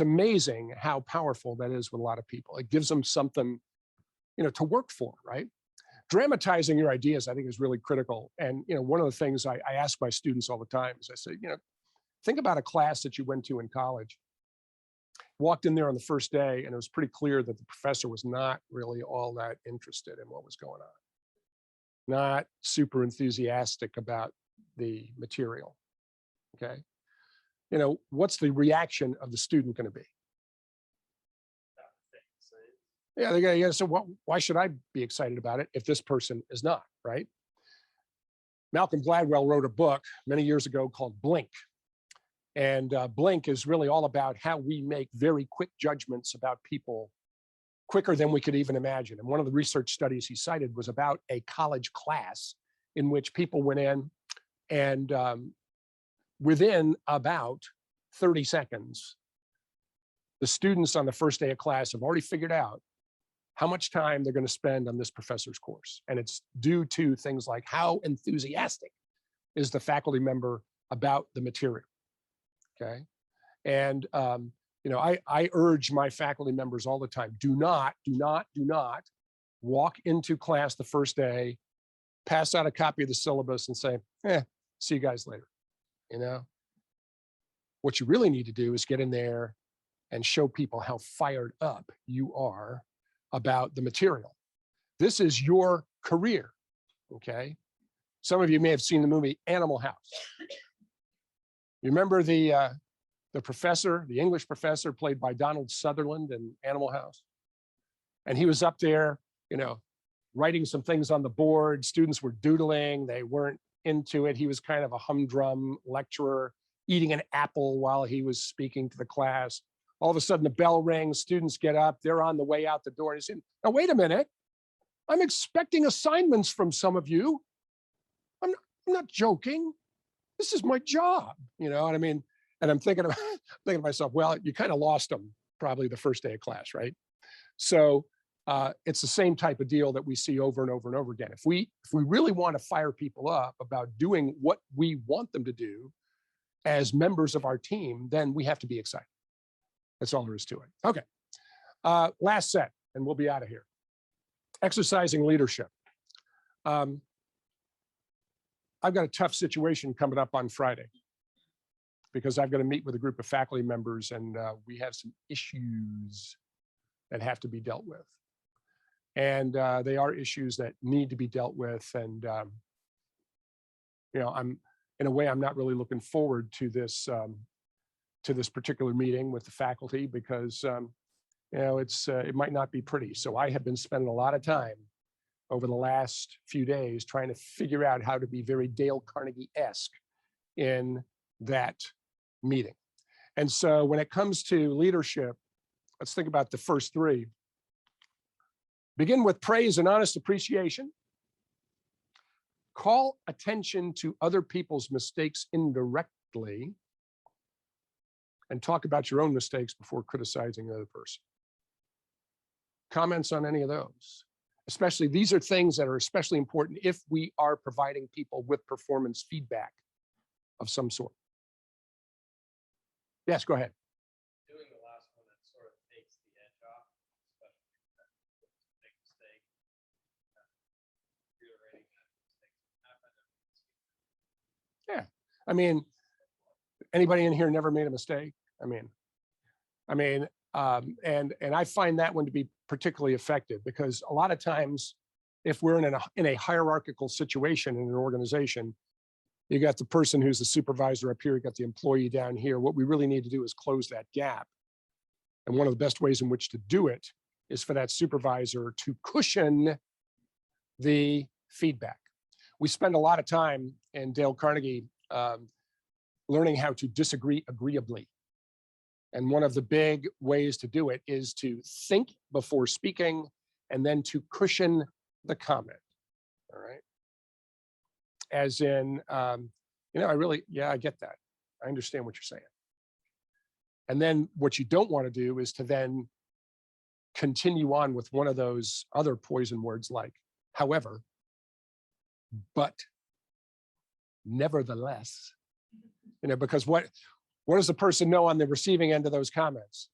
amazing how powerful that is with a lot of people. It gives them something, to work for, right? Dramatizing your ideas, I think, is really critical. And, one of the things I ask my students all the time is I say, think about a class that you went to in college. Walked in there on the first day, and it was pretty clear that the professor was not really all that interested in what was going on. Not super enthusiastic about the material, okay? What's the reaction of the student going to be? Yeah, they're going to say, why should I be excited about it if this person is not, right? Malcolm Gladwell wrote a book many years ago called Blink. And Blink is really all about how we make very quick judgments about people quicker than we could even imagine. And one of the research studies he cited was about a college class in which people went in and within about 30 seconds, the students on the first day of class have already figured out how much time they're going to spend on this professor's course. And it's due to things like how enthusiastic is the faculty member about the material, okay? And, you know, I urge my faculty members all the time, do not walk into class the first day, pass out a copy of the syllabus and say, see you guys later, you know? What you really need to do is get in there and show people how fired up you are about the material. This is your career, okay? Some of you may have seen the movie Animal House. You remember the professor, the English professor played by Donald Sutherland in Animal House? And he was up there, you know, writing some things on the board. Students were doodling, they weren't into it. He was kind of a humdrum lecturer, eating an apple while he was speaking to the class. All of a sudden the bell rings, students get up, they're on the way out the door. And he said, now wait a minute, I'm expecting assignments from some of you. I'm not joking. This is my job, you know what I mean? And I'm thinking to myself, well, you kind of lost them probably the first day of class, right? So it's the same type of deal that we see over and over and over again. If we really want to fire people up about doing what we want them to do as members of our team, then we have to be excited. That's all there is to it. Okay, last set, and we'll be out of here. Exercising leadership. I've got a tough situation coming up on Friday because I've got to meet with a group of faculty members and we have some issues that have to be dealt with. And they are issues that need to be dealt with. And, you know, in a way, I'm not really looking forward to this particular meeting with the faculty because, you know, it might not be pretty. So I have been spending a lot of time over the last few days trying to figure out how to be very Dale Carnegie-esque in that meeting. And so when it comes to leadership, let's think about the first three. Begin with praise and honest appreciation. Call attention to other people's mistakes indirectly and talk about your own mistakes before criticizing the other person. Comments on any of those? Especially, these are things that are especially important if we are providing people with performance feedback of some sort. Yes, go ahead. Doing the last one that sort of takes the edge off, especially if that's a big mistake. Reiterating that mistakes happen. Yeah, I mean, anybody in here never made a mistake? I mean, and I find that one to be particularly effective because a lot of times, if we're in a hierarchical situation in an organization, you got the person who's the supervisor up here, you got the employee down here. What we really need to do is close that gap. And one of the best ways in which to do it is for that supervisor to cushion the feedback. We spend a lot of time in Dale Carnegie learning how to disagree agreeably. And one of the big ways to do it is to think before speaking and then to cushion the comment, all right? As in, you know, I get that. I understand what you're saying. And then what you don't want to do is to then continue on with one of those other poison words like, however, but, nevertheless, you know, because what does the person know on the receiving end of those comments?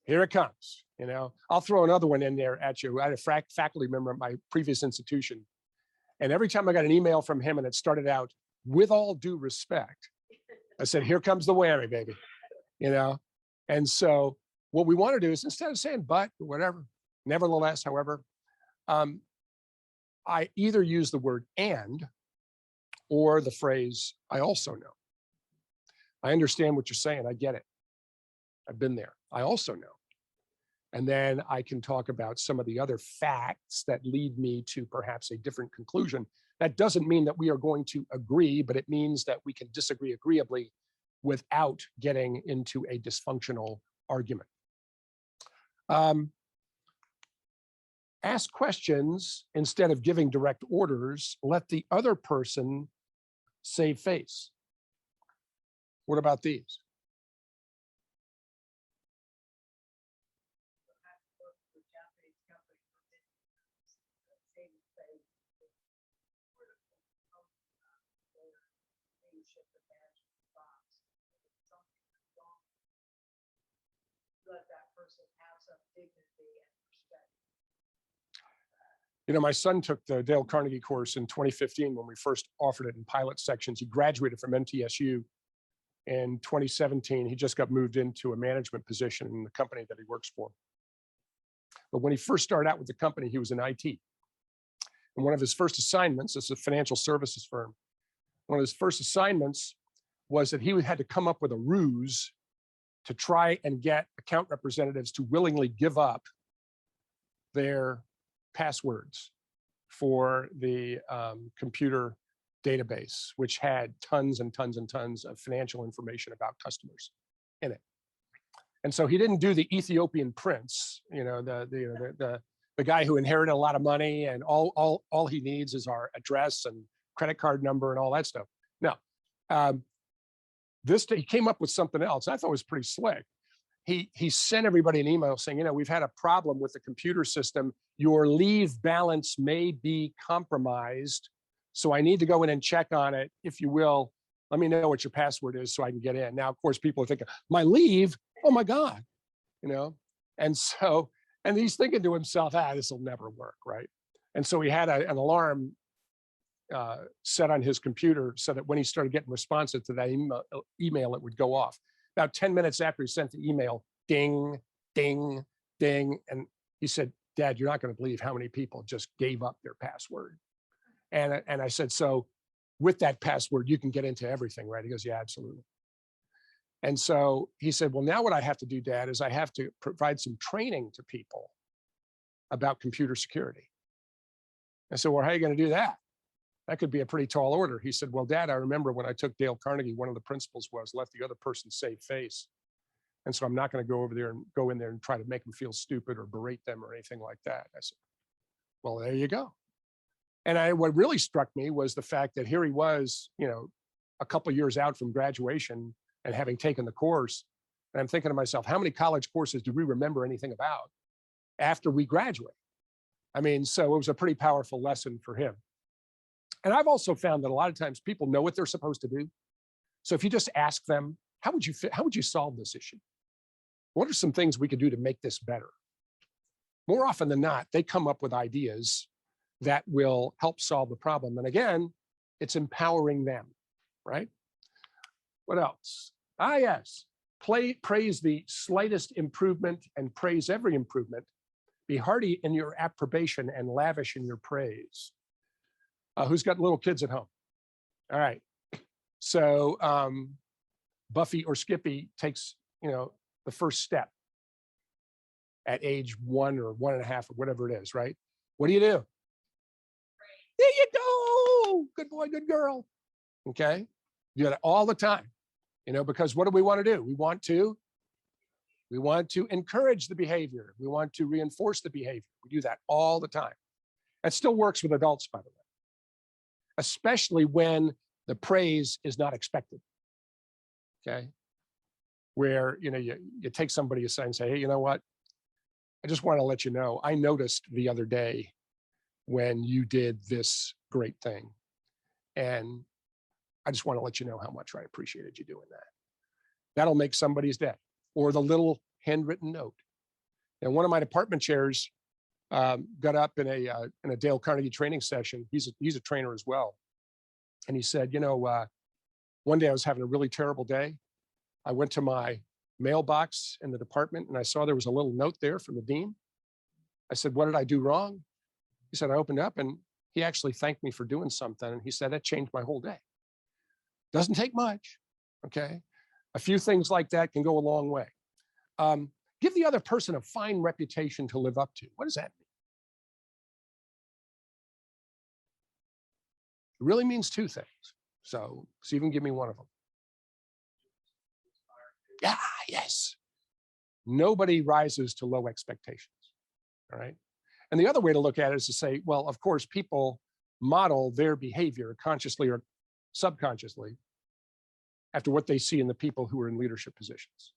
Here it comes, you know. I'll throw another one in there at you. I had a faculty member at my previous institution. And every time I got an email from him and it started out, with all due respect, I said, here comes the whammy, baby, you know? And so what we want to do is instead of saying, but, whatever, nevertheless, however, I either use the word and or the phrase, I also know. I understand what you're saying. I get it. I've been there. I also know. And then I can talk about some of the other facts that lead me to perhaps a different conclusion. That doesn't mean that we are going to agree, but it means that we can disagree agreeably without getting into a dysfunctional argument. Ask questions instead of giving direct orders. Let the other person save face. What about these? Let that person have some dignity and respect. You know, my son took the Dale Carnegie course in 2015 when we first offered it in pilot sections. He graduated from MTSU in 2017. He just got moved into a management position in the company that he works for. But when he first started out with the company, he was in IT. And one of his first assignments, this is a financial services firm, one of his first assignments was that he had to come up with a ruse to try and get account representatives to willingly give up their passwords for the computer database, which had tons and tons and tons of financial information about customers in it. And so he didn't do the Ethiopian prince, you know, the guy who inherited a lot of money and all he needs is our address and credit card number and all that stuff. No, he came up with something else. I thought it was pretty slick. He sent everybody an email saying, you know, we've had a problem with the computer system. Your leave balance may be compromised. So I need to go in and check on it. If you will, let me know what your password is so I can get in. Now, of course, people are thinking, my leave? Oh my God, you know? And so, and he's thinking to himself, this will never work, right? And so he had an alarm set on his computer so that when he started getting responses to that email, it would go off. About 10 minutes after he sent the email, ding, ding, ding. And he said, Dad, you're not going to believe how many people just gave up their password. And I said, so with that password, you can get into everything, right? He goes, yeah, absolutely. And so he said, well, now what I have to do, Dad, is I have to provide some training to people about computer security. I said, well, how are you going to do that? That could be a pretty tall order. He said, well, Dad, I remember when I took Dale Carnegie, one of the principles was let the other person save face. And so I'm not going to go in there and try to make them feel stupid or berate them or anything like that. I said, well, there you go. And what really struck me was the fact that here he was, you know, a couple of years out from graduation and having taken the course. And I'm thinking to myself, how many college courses do we remember anything about after we graduate? I mean, so it was a pretty powerful lesson for him. And I've also found that a lot of times people know what they're supposed to do. So if you just ask them, how would you solve this issue? What are some things we could do to make this better? More often than not, they come up with ideas that will help solve the problem. And again, it's empowering them, right? What else? Yes, praise the slightest improvement and praise every improvement. Be hearty in your approbation and lavish in your praise. Who's got little kids at home? All right. So Buffy or Skippy takes, you know, the first step at age 1 or 1.5 or whatever it is, right? What do? There you go. Good boy, good girl. Okay. You do that all the time, you know, because what do we want to do? We want to encourage the behavior. We want to reinforce the behavior. We do that all the time. That still works with adults, by the way, especially when the praise is not expected. Okay. Where, you know, you take somebody aside and say, hey, you know what? I just want to let you know, I noticed the other day when you did this great thing. And I just want to let you know how much I appreciated you doing that. That'll make somebody's day. Or the little handwritten note. And one of my department chairs got up in a Dale Carnegie training session. He's a trainer as well. And he said, you know, one day I was having a really terrible day. I went to my mailbox in the department and I saw there was a little note there from the dean. I said, what did I do wrong? He said, I opened up and he actually thanked me for doing something. And he said, that changed my whole day. Doesn't take much. Okay. A few things like that can go a long way. Give the other person a fine reputation to live up to. What does that mean? It really means two things. So Stephen, give me one of them. Yeah, yes. Nobody rises to low expectations. All right. And the other way to look at it is to say, well, of course, people model their behavior consciously or subconsciously after what they see in the people who are in leadership positions.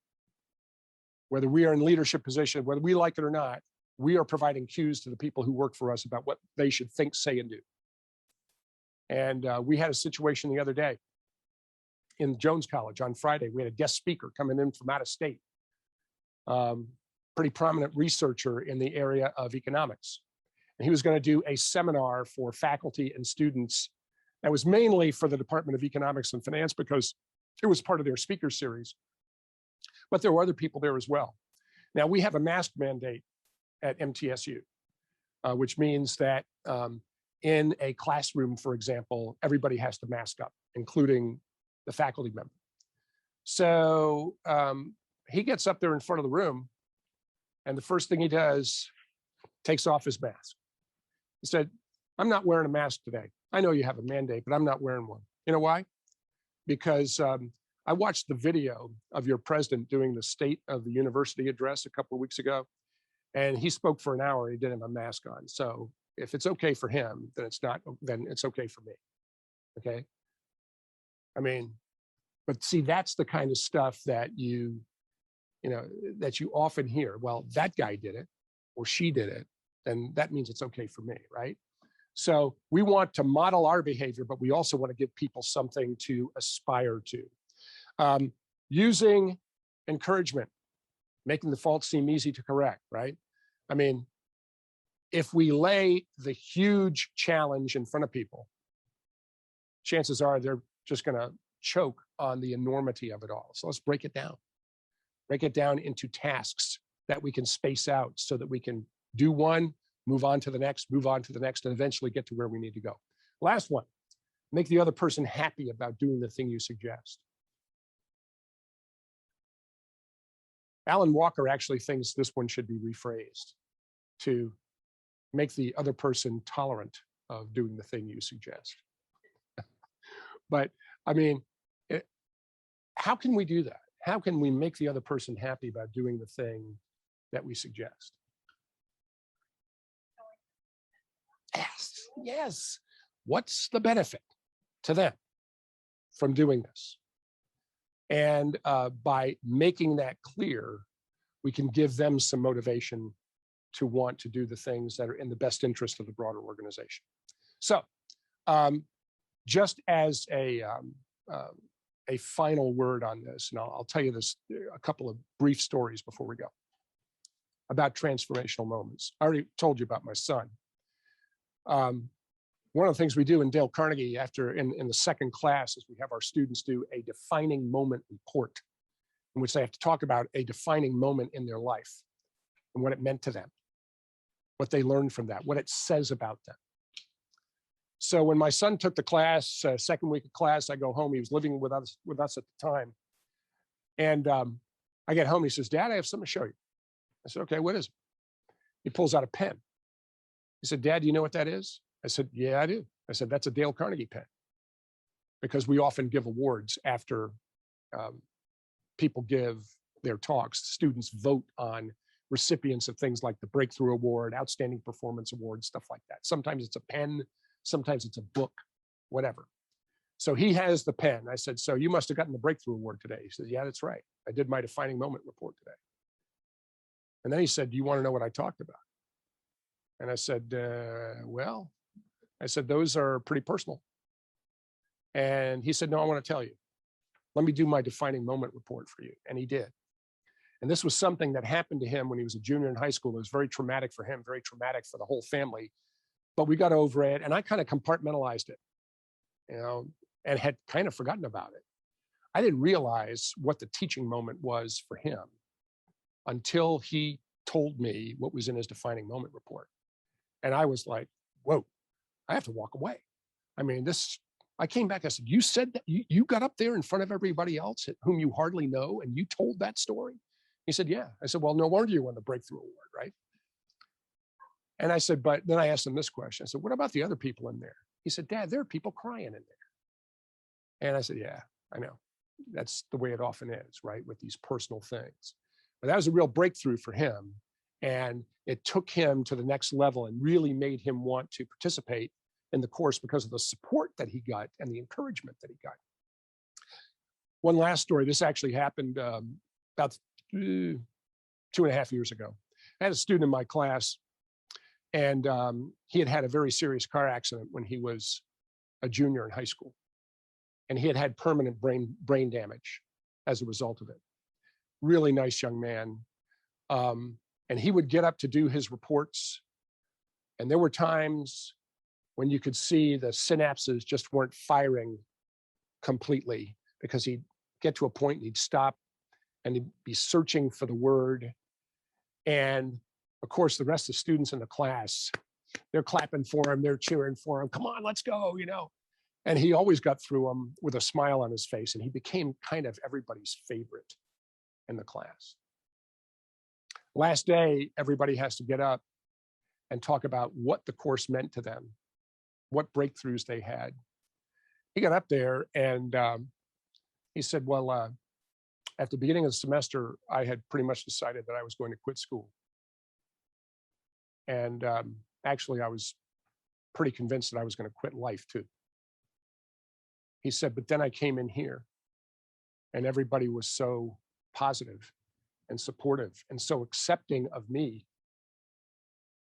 Whether we are in leadership position, whether we like it or not, we are providing cues to the people who work for us about what they should think, say, and do. And we had a situation the other day in Jones College on Friday. We had a guest speaker coming in from out of state, pretty prominent researcher in the area of economics. And he was going to do a seminar for faculty and students that was mainly for the Department of Economics and Finance because it was part of their speaker series. But there were other people there as well. Now, we have a mask mandate at MTSU, which means that in a classroom, for example, everybody has to mask up, including the faculty member. So he gets up there in front of the room, and the first thing he does, takes off his mask. He said, "I'm not wearing a mask today. I know you have a mandate, but I'm not wearing one." You know why? Because I watched the video of your president doing the State of the University address a couple of weeks ago, and he spoke for an hour. He didn't have a mask on. So if it's okay for him, then it's okay for me. Okay. I mean, but see, that's the kind of stuff that that you often hear. Well, that guy did it or she did it, then that means it's okay for me, right? So we want to model our behavior, but we also want to give people something to aspire to. Using encouragement, making the fault seem easy to correct, right? I mean, if we lay the huge challenge in front of people, chances are they're just going to choke on the enormity of it all. So let's break it down. Break it down into tasks that we can space out so that we can do one, move on to the next, move on to the next, and eventually get to where we need to go. Last one, make the other person happy about doing the thing you suggest. Alan Walker actually thinks this one should be rephrased to make the other person tolerant of doing the thing you suggest. But I mean, how can we do that? How can we make the other person happy about doing the thing that we suggest? Yes, yes. What's the benefit to them from doing this? And by making that clear, we can give them some motivation to want to do the things that are in the best interest of the broader organization. So just as a final word on this, and I'll tell you this, a couple of brief stories before we go about transformational moments. I already told you about my son. One of the things we do in Dale Carnegie in the second class is we have our students do a defining moment report in which they have to talk about a defining moment in their life and what it meant to them, what they learned from that, what it says about them. So when my son took the class, second week of class, I go home. He was living with us at the time. And I get home, he says, "Dad, I have something to show you." I said, "Okay, what is it?" He pulls out a pen. He said, "Dad, do you know what that is?" I said, "Yeah, I do." I said, "That's a Dale Carnegie pen." Because we often give awards after people give their talks. Students vote on recipients of things like the Breakthrough Award, Outstanding Performance Award, stuff like that. Sometimes it's a pen, sometimes it's a book, whatever. So he has the pen. I said, "So you must have gotten the Breakthrough Award today." He says, "Yeah, that's right. I did my defining moment report today." And then he said, "Do you want to know what I talked about?" And I said, "Well," I said, "those are pretty personal." And he said, "No, I want to tell you. Let me do my defining moment report for you." And he did. And this was something that happened to him when he was a junior in high school. It was very traumatic for him, very traumatic for the whole family. But we got over it, and I kind of compartmentalized it, and had kind of forgotten about it. I didn't realize what the teaching moment was for him until he told me what was in his defining moment report. And I was like, whoa, I have to walk away. I mean, I came back, I said, "You said that you got up there in front of everybody else whom you hardly know, and you told that story?" He said, "Yeah." I said, "Well, no wonder you won the Breakthrough Award, right?" And I said, but then I asked him this question. I said, "What about the other people in there?" He said, "Dad, there are people crying in there." And I said, "Yeah, I know. That's the way it often is, right? With these personal things." But that was a real breakthrough for him. And it took him to the next level and really made him want to participate in the course because of the support that he got and the encouragement that he got. One last story. This actually happened about 2.5 years ago. I had a student in my class, and he had had a very serious car accident when he was a junior in high school. And he had had permanent brain damage as a result of it. Really nice young man. And he would get up to do his reports. And there were times when you could see the synapses just weren't firing completely, because he'd get to a point and he'd stop and he'd be searching for the word. And of course, the rest of the students in the class, they're clapping for him, they're cheering for him. Come on, let's go, you know. And he always got through them with a smile on his face, and he became kind of everybody's favorite in the class. Last day, everybody has to get up and talk about what the course meant to them, what breakthroughs they had. He got up there and he said, well, at the beginning of the semester, I had pretty much decided that I was going to quit school. And actually, I was pretty convinced that I was going to quit life too. He said, but then I came in here and everybody was so positive and supportive and so accepting of me.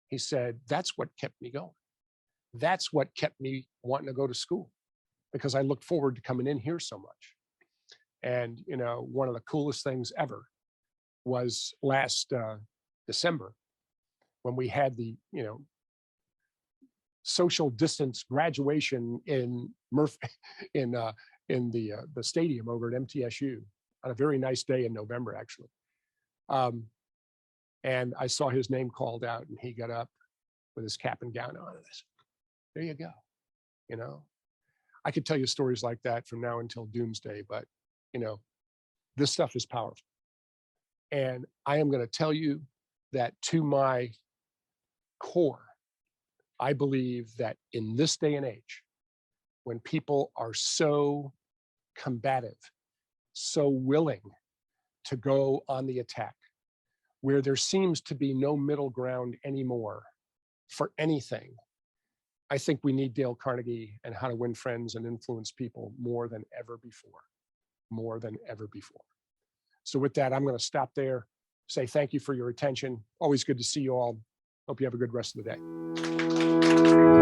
He said, that's what kept me going. That's what kept me wanting to go to school, because I looked forward to coming in here so much. And, you know, one of the coolest things ever was last December, when we had the, you know, social distance graduation in the stadium over at MTSU on a very nice day in November, actually. And I saw his name called out, and he got up with his cap and gown on, and I said, there you go. You know, I could tell you stories like that from now until doomsday, but you know, this stuff is powerful. And I am going to tell you that to my core, I believe that in this day and age, when people are so combative, so willing to go on the attack, where there seems to be no middle ground anymore for anything, I think we need Dale Carnegie and How to Win Friends and Influence People more than ever before, more than ever before. So with that, I'm going to stop there, say thank you for your attention. Always good to see you all. Hope you have a good rest of the day.